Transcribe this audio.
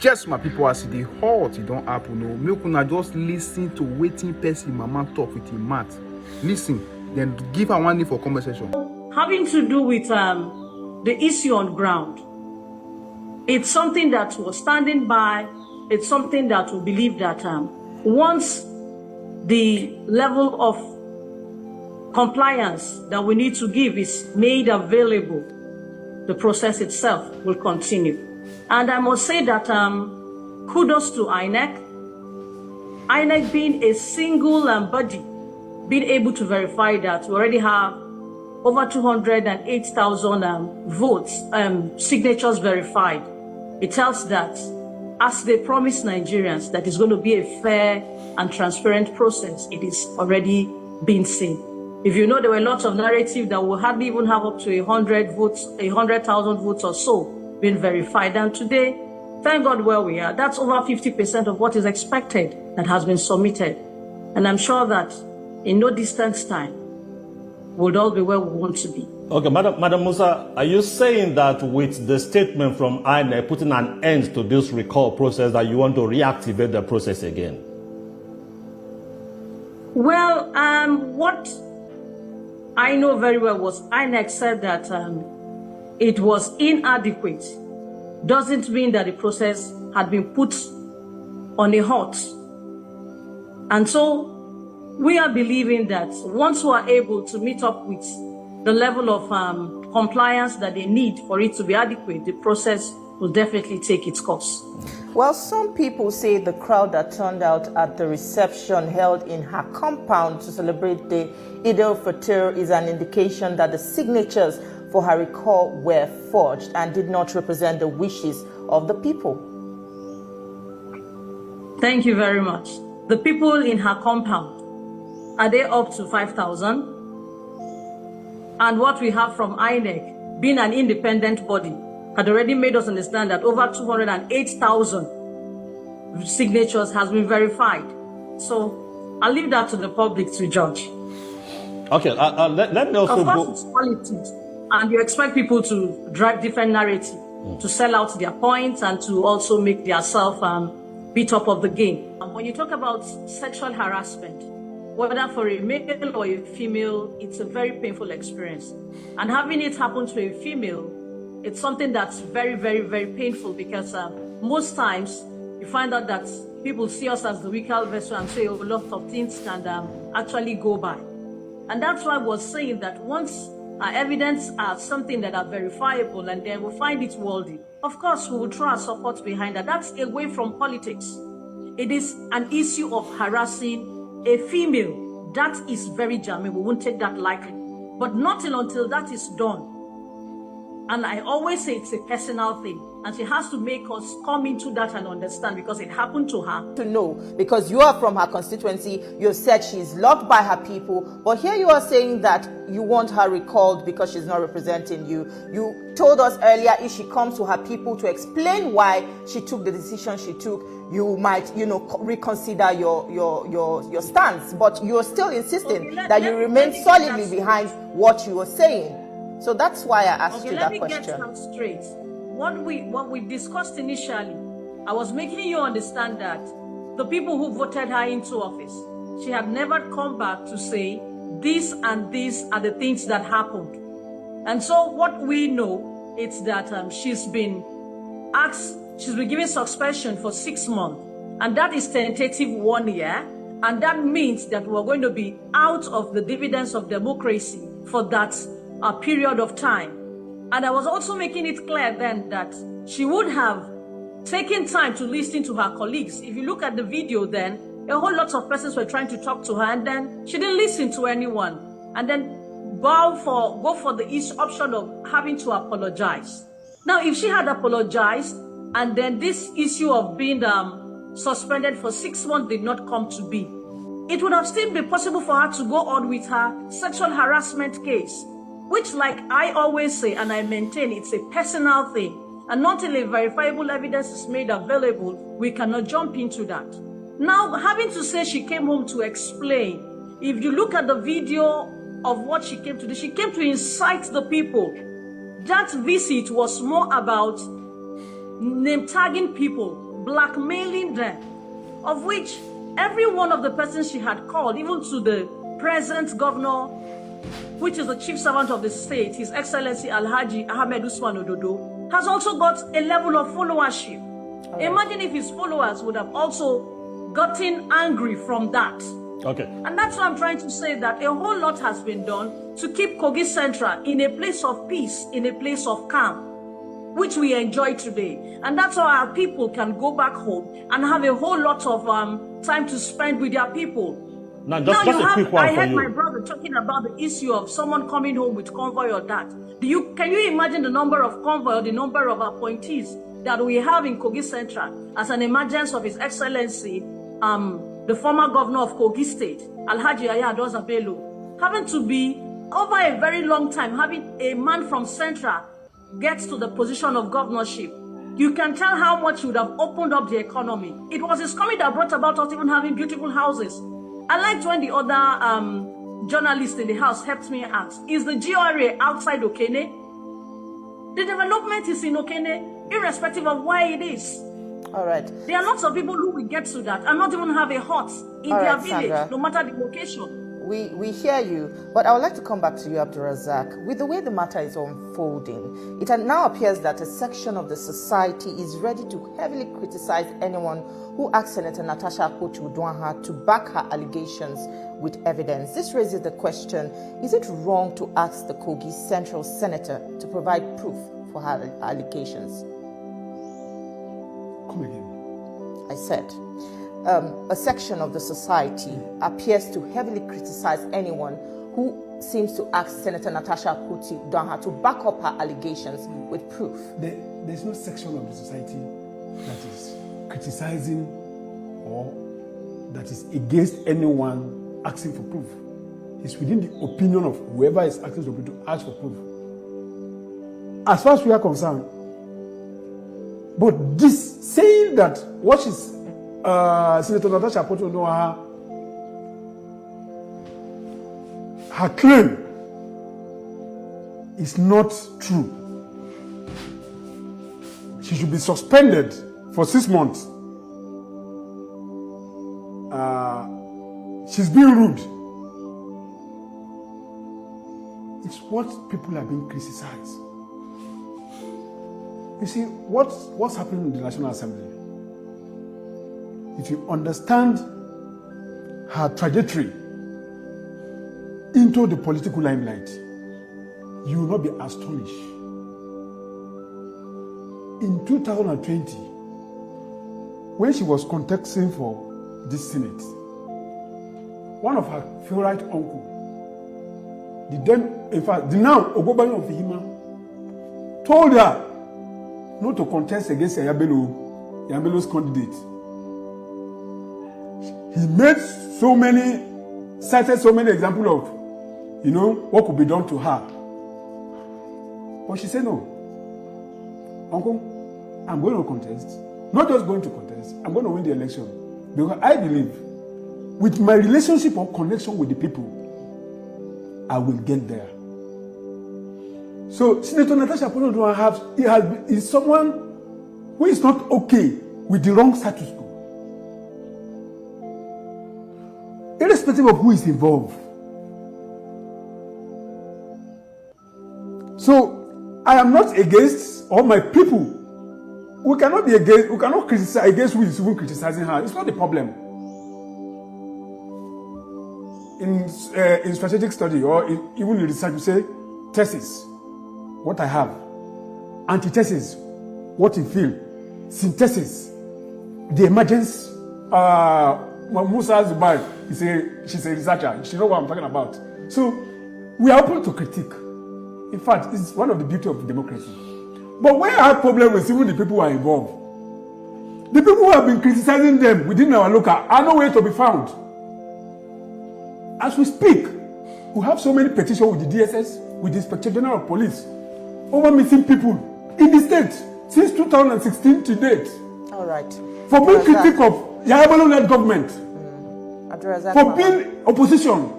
Just my people, as they hot, it don't happen. No, make una just listen to waiting person mama talk with him mouth. Listen, then give her one name for conversation. Having to do with the issue on ground. It's something that we're standing by. It's something that we believe that once the level of compliance that we need to give is made available, the process itself will continue. And I must say that kudos to INEC. INEC being a single body, being able to verify that we already have over 208,000 votes, signatures verified. It tells that, as they promised Nigerians, that it's going to be a fair and transparent process. It is already being seen. If you know, there were lots of narrative that will hardly even have up to 100,000 votes or so being verified. And today, thank God where we are, that's over 50% of what is expected that has been submitted. And I'm sure that in no distant time, we'll all be where we want to be. Okay, Madam Musa, are you saying that with the statement from INEC putting an end to this recall process that you want to reactivate the process again? Well, what I know very well was INEC said that it was inadequate. Doesn't mean that the process had been put on a halt. And so we are believing that once we are able to meet up with the level of compliance that they need for it to be adequate, the process will definitely take its course. Well, some people say the crowd that turned out at the reception held in her compound to celebrate the Eid al-Fitr is an indication that the signatures for her recall were forged and did not represent the wishes of the people. Thank you very much. The people in her compound, are they up to 5,000? And what we have from INEC, being an independent body, had already made us understand that over 208,000 signatures has been verified. So I'll leave that to the public to judge. Okay, let me also go. Of course, it's politics, and you expect people to drive different narrative, to sell out their points and to also make themselves be top of the game. When you talk about sexual harassment, whether for a male or a female, it's a very painful experience. And having it happen to a female, it's something that's very, very, very painful because most times you find out that people see us as the weaker vessel and say a lot of things can actually go by. And that's why I was saying that once our evidence are something that are verifiable and then we find it worthy, of course we will throw our support behind that. That's away from politics. It is an issue of harassing a female. That is very germane. We won't take that lightly. But not until that is done. And I always say it's a personal thing. And she has to make us come into that and understand because it happened to her. To know, because you are from her constituency, you said she's loved by her people, but here you are saying that you want her recalled because she's not representing you. You told us earlier if she comes to her people to explain why she took the decision she took, you might, reconsider your stance. But you're still insisting that you remain solidly behind what you were saying. So that's why I asked you that question. Let me get some straight. What we discussed initially, I was making you understand that the people who voted her into office, she had never come back to say, this and these are the things that happened. And so what we know is that she's been given suspension for 6 months. And that is tentative 1 year. And that means that we're going to be out of the dividends of democracy for that period of time. And I was also making it clear then that she would have taken time to listen to her colleagues. If you look at the video then, a whole lot of persons were trying to talk to her and then she didn't listen to anyone. And then go for the option of having to apologize. Now, if she had apologized and then this issue of being suspended for 6 months did not come to be, it would have still been possible for her to go on with her sexual harassment case. Which, like I always say, and I maintain, it's a personal thing. And not until verifiable evidence is made available, we cannot jump into that. Now, having to say she came home to explain, if you look at the video of what she came to do, she came to incite the people. That visit was more about name tagging people blackmailing them, of which every one of the persons she had called, even to the present governor, which is the chief servant of the state, His Excellency Alhaji Ahmed Usman Ododo, has also got a level of followership. Right. Imagine if his followers would have also gotten angry from that. Okay. And that's why I'm trying to say that a whole lot has been done to keep Kogi Central in a place of peace, in a place of calm, which we enjoy today. And that's how our people can go back home and have a whole lot of time to spend with their people. Now, just a quick one I for heard you. my brother talking about the issue of someone coming home with convoy or that. Can you imagine the number of convoy or the number of appointees that we have in Kogi Central as an emergence of His Excellency, the former governor of Kogi State, Alhaji Yahya Adoza Bello, having to be over a very long time, having a man from Central get to the position of governorship. You can tell how much he would have opened up the economy. It was his coming that brought about us even having beautiful houses. I liked when the other journalist in the house helped me ask, is the GRA outside Okene? The development is in Okene, irrespective of where it is. All right. There are lots of people who will get to that and not even have a hut in their village, Sandra, no matter the location. We hear you, but I would like to come back to you, Abdulrazak. With the way the matter is unfolding, it now appears that a section of the society is ready to heavily criticize anyone who asks Senator Natasha Akpotiuduaghan to back her allegations with evidence. This raises the question, is it wrong to ask the Kogi Central Senator to provide proof for her allegations? Come again. I said, a section of the society appears to heavily criticize anyone who seems to ask Senator Natasha Akpotiuduaghan to back up her allegations with proof. There's no section of the society that is criticizing or that is against anyone asking for proof. It's within the opinion of whoever is asking for proof to ask for proof. As far as we are concerned, but this saying that what is Senator Natasha Akpotiuduaghan, her claim is not true. She should be suspended for 6 months. She's being rude. It's what people are being criticized. You see, what's happening in the National Assembly? If you understand her trajectory into the political limelight, you will not be astonished. In 2020, when she was contesting for this Senate, one of her favorite uncle, the now Ogobani of Ihima, told her not to contest against Yabelo's candidate. He cited so many examples of, what could be done to her. But she said, no. Uncle, I'm going to contest. Not just going to contest, I'm going to win the election. Because I believe, with my relationship or connection with the people, I will get there. So, Senator Natasha Akpotiuduaghan is someone who is not okay with the wrong status quo. Irrespective of who is involved. So, I am not against all my people. We cannot criticize against who is even criticizing her. It's not the problem. In strategic study or even in research, you say thesis, what I have. Antithesis, what you feel. Synthesis, the emergence. Musa she's a researcher. She knows what I'm talking about. So we are open to critique. In fact, it's one of the beauty of democracy. But when I have problems with even the people who are involved, the people who have been criticizing them within our local are nowhere to be found. As we speak, we have so many petitions with the DSS, with the Inspector General of Police, over missing people in the state since 2016 to date. All right. For being critical of Yahya Bello-led government, Abdulrazak for being opposition.